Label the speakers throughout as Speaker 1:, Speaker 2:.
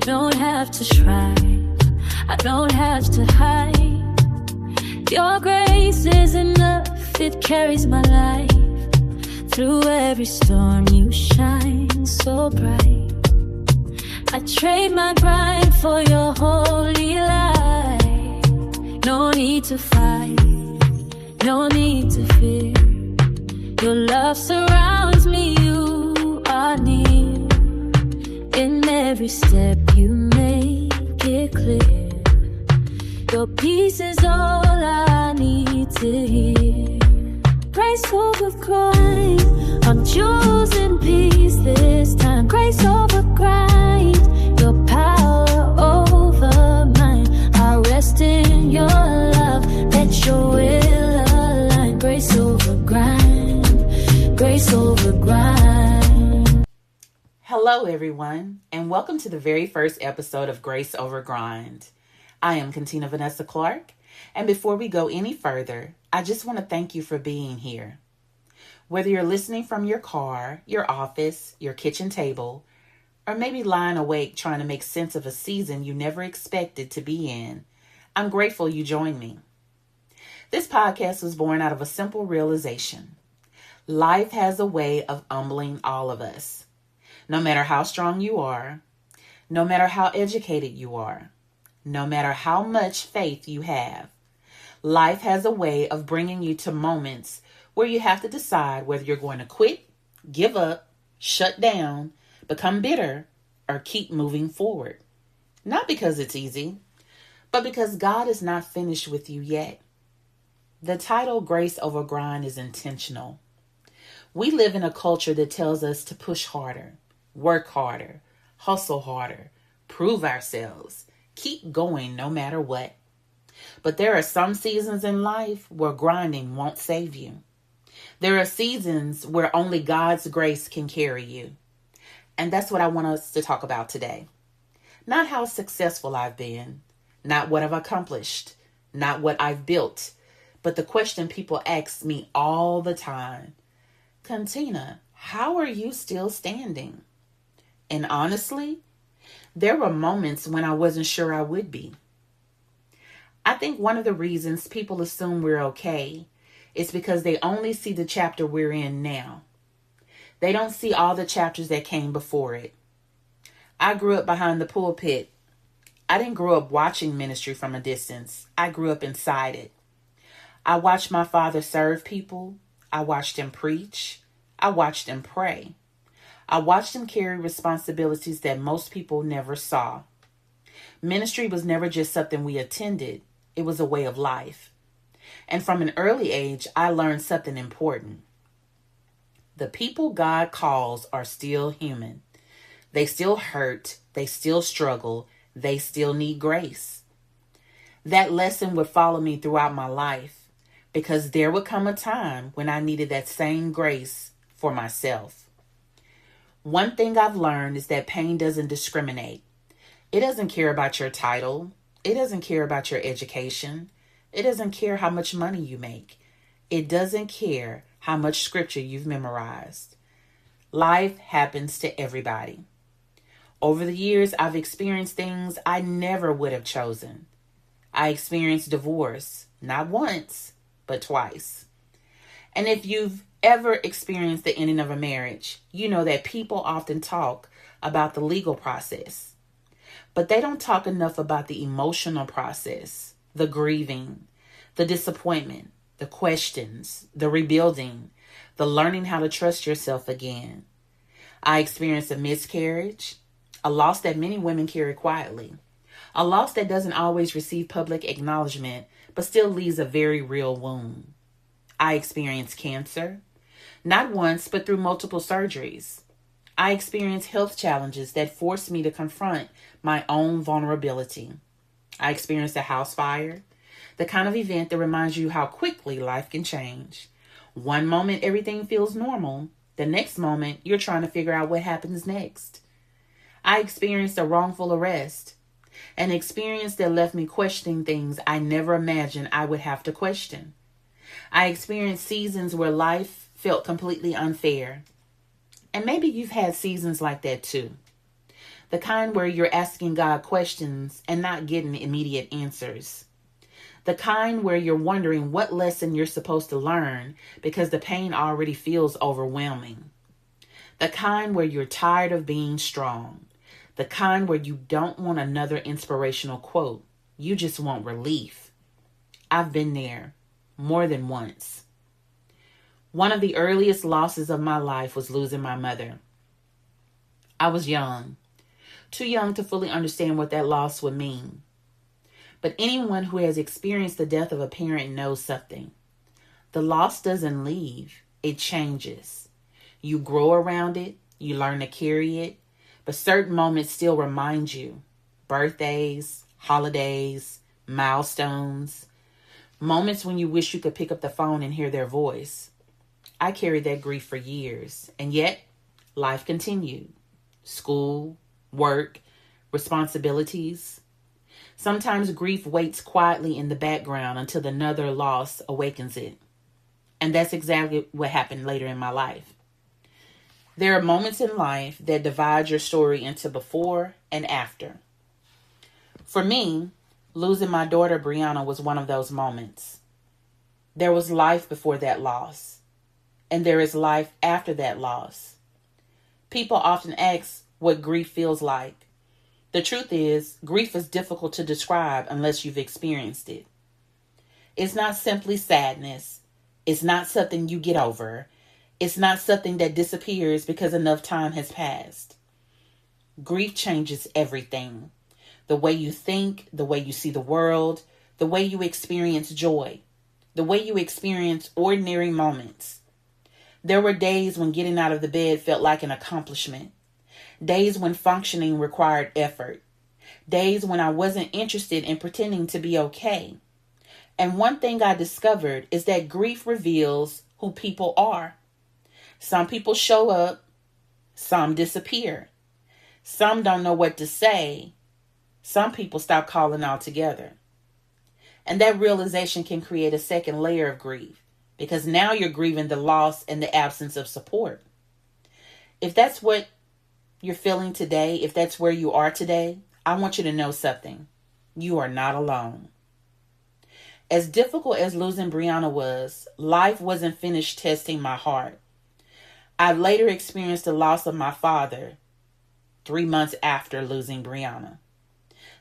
Speaker 1: don't have to strive, I don't have to hide. Your grace is enough, it carries my life. Through every storm you shine so bright. I trade my grind for your holy light. No need to fight, no need to fear. Your love surrounds me, you are near. In every step you make it clear. Your peace is all I need to hear. Grace over grind, I'm choosing peace this time. Grace over grind, your power over mine. I rest in your love, let your will align. Grace over grind, grace over grind.
Speaker 2: Hello everyone, and welcome to the very first episode of Grace Over Grind. I am Cantina Vanessa Clark, and before we go any further, I just want to thank you for being here. Whether you're listening from your car, your office, your kitchen table, or maybe lying awake trying to make sense of a season you never expected to be in, I'm grateful you joined me. This podcast was born out of a simple realization. Life has a way of humbling all of us. No matter how strong you are, no matter how educated you are, no matter how much faith you have, life has a way of bringing you to moments where you have to decide whether you're going to quit, give up, shut down, become bitter, or keep moving forward. Not because it's easy, but because God is not finished with you yet. The title Grace Over Grind is intentional. We live in a culture that tells us to push harder, work harder, hustle harder, prove ourselves, keep going no matter what. But there are some seasons in life where grinding won't save you. There are seasons where only God's grace can carry you. And that's what I want us to talk about today. Not how successful I've been, not what I've accomplished, not what I've built, but the question people ask me all the time. Cantina, how are you still standing? And honestly, there were moments when I wasn't sure I would be. I think one of the reasons people assume we're okay is because they only see the chapter we're in now. They don't see all the chapters that came before it. I grew up behind the pulpit. I didn't grow up watching ministry from a distance. I grew up inside it. I watched my father serve people. I watched him preach. I watched him pray. I watched him carry responsibilities that most people never saw. Ministry was never just something we attended. It was a way of life. And from an early age, I learned something important. The people God calls are still human. They still hurt. They still struggle. They still need grace. That lesson would follow me throughout my life because there would come a time when I needed that same grace for myself. One thing I've learned is that pain doesn't discriminate. It doesn't care about your title. It doesn't care about your education. It doesn't care how much money you make. It doesn't care how much scripture you've memorized. Life happens to everybody. Over the years, I've experienced things I never would have chosen. I experienced divorce, not once, but twice. And if you've ever experienced the ending of a marriage, you know that people often talk about the legal process. But they don't talk enough about the emotional process, the grieving, the disappointment, the questions, the rebuilding, the learning how to trust yourself again. I experienced a miscarriage, a loss that many women carry quietly, a loss that doesn't always receive public acknowledgement, but still leaves a very real wound. I experienced cancer, not once, but through multiple surgeries. I experienced health challenges that forced me to confront my own vulnerability. I experienced a house fire, the kind of event that reminds you how quickly life can change. One moment, everything feels normal. The next moment, you're trying to figure out what happens next. I experienced a wrongful arrest, an experience that left me questioning things I never imagined I would have to question. I experienced seasons where life felt completely unfair. And maybe you've had seasons like that too. The kind where you're asking God questions and not getting immediate answers. The kind where you're wondering what lesson you're supposed to learn because the pain already feels overwhelming. The kind where you're tired of being strong. The kind where you don't want another inspirational quote. You just want relief. I've been there more than once. One of the earliest losses of my life was losing my mother. I was young, too young to fully understand what that loss would mean. But anyone who has experienced the death of a parent knows something. The loss doesn't leave, it changes. You grow around it, you learn to carry it, but certain moments still remind you. Birthdays, holidays, milestones, moments when you wish you could pick up the phone and hear their voice. I carried that grief for years, and yet life continued. School, work, responsibilities. Sometimes grief waits quietly in the background until another loss awakens it. And that's exactly what happened later in my life. There are moments in life that divide your story into before and after. For me, losing my daughter Brianna was one of those moments. There was life before that loss, and there is life after that loss. People often ask what grief feels like. The truth is, grief is difficult to describe unless you've experienced it. It's not simply sadness. It's not something you get over. It's not something that disappears because enough time has passed. Grief changes everything. The way you think, the way you see the world, the way you experience joy, the way you experience ordinary moments. There were days when getting out of the bed felt like an accomplishment. Days when functioning required effort. Days when I wasn't interested in pretending to be okay. And one thing I discovered is that grief reveals who people are. Some people show up, some disappear. Some don't know what to say. Some people stop calling altogether. And that realization can create a second layer of grief, because now you're grieving the loss and the absence of support. If that's what you're feeling today, if that's where you are today, I want you to know something. You are not alone. As difficult as losing Brianna was, life wasn't finished testing my heart. I later experienced the loss of my father 3 months after losing Brianna.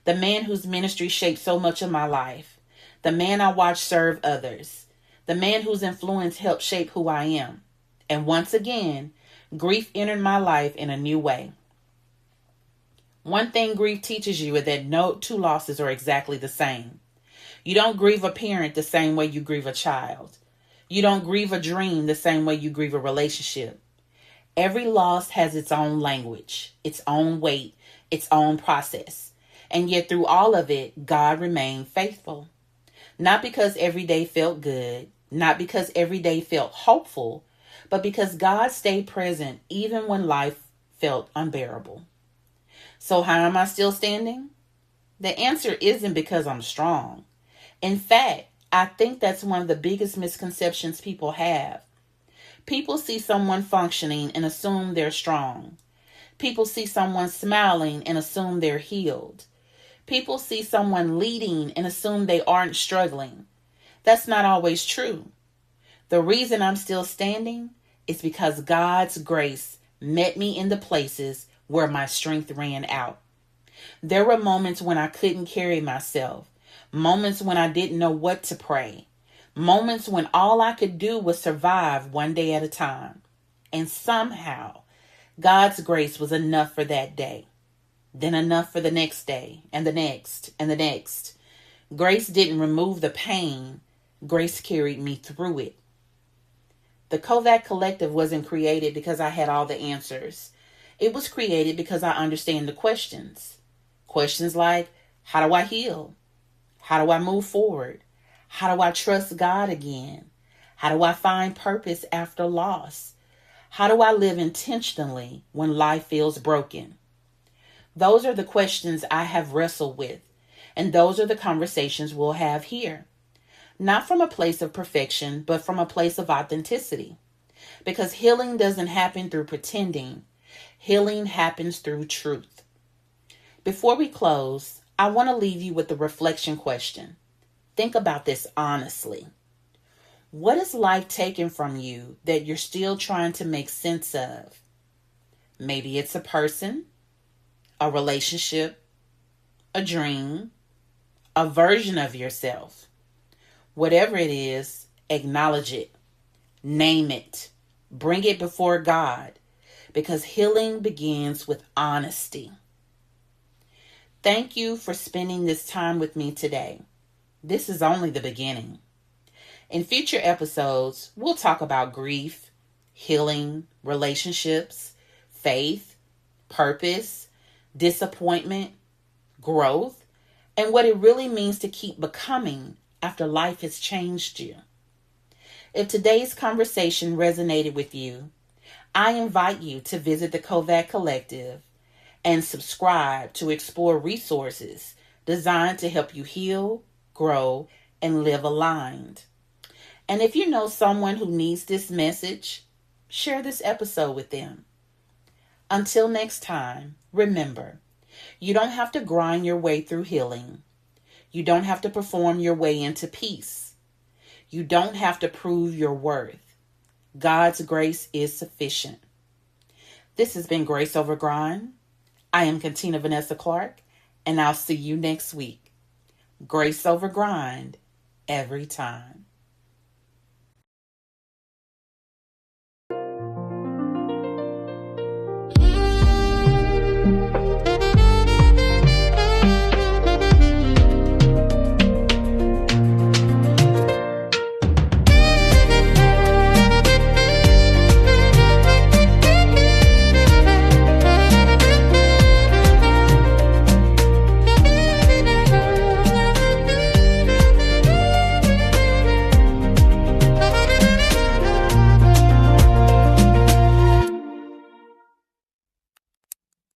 Speaker 2: The man whose ministry shaped so much of my life. The man I watched serve others. The man whose influence helped shape who I am. And once again, grief entered my life in a new way. One thing grief teaches you is that no two losses are exactly the same. You don't grieve a parent the same way you grieve a child. You don't grieve a dream the same way you grieve a relationship. Every loss has its own language, its own weight, its own process. And yet through all of it, God remained faithful. Not because every day felt good, not because every day felt hopeful, but because God stayed present even when life felt unbearable. So how am I still standing? The answer isn't because I'm strong. In fact, I think that's one of the biggest misconceptions people have. People see someone functioning and assume they're strong. People see someone smiling and assume they're healed. People see someone leading and assume they aren't struggling. That's not always true. The reason I'm still standing is because God's grace met me in the places where my strength ran out. There were moments when I couldn't carry myself, moments when I didn't know what to pray, moments when all I could do was survive one day at a time. And somehow, God's grace was enough for that day, then enough for the next day, and the next, and the next. Grace didn't remove the pain. Grace carried me through it. The Kovac Collective wasn't created because I had all the answers. It was created because I understand the questions. Questions like, how do I heal? How do I move forward? How do I trust God again? How do I find purpose after loss? How do I live intentionally when life feels broken? Those are the questions I have wrestled with, and those are the conversations we'll have here. Not from a place of perfection, but from a place of authenticity. Because healing doesn't happen through pretending. Healing happens through truth. Before we close, I want to leave you with the reflection question. Think about this honestly. What is life taking from you that you're still trying to make sense of? Maybe it's a person, a relationship, a dream, a version of yourself. Whatever it is, acknowledge it, name it, bring it before God, because healing begins with honesty. Thank you for spending this time with me today. This is only the beginning. In future episodes, we'll talk about grief, healing, relationships, faith, purpose, disappointment, growth, and what it really means to keep becoming after life has changed you. If today's conversation resonated with you, I invite you to visit the Kovac Collective and subscribe to explore resources designed to help you heal, grow, and live aligned. And if you know someone who needs this message, share this episode with them. Until next time, remember, you don't have to grind your way through healing. You don't have to perform your way into peace. You don't have to prove your worth. God's grace is sufficient. This has been Grace Over Grind. I am Cantina Vanessa Clark, and I'll see you next week. Grace over grind every time.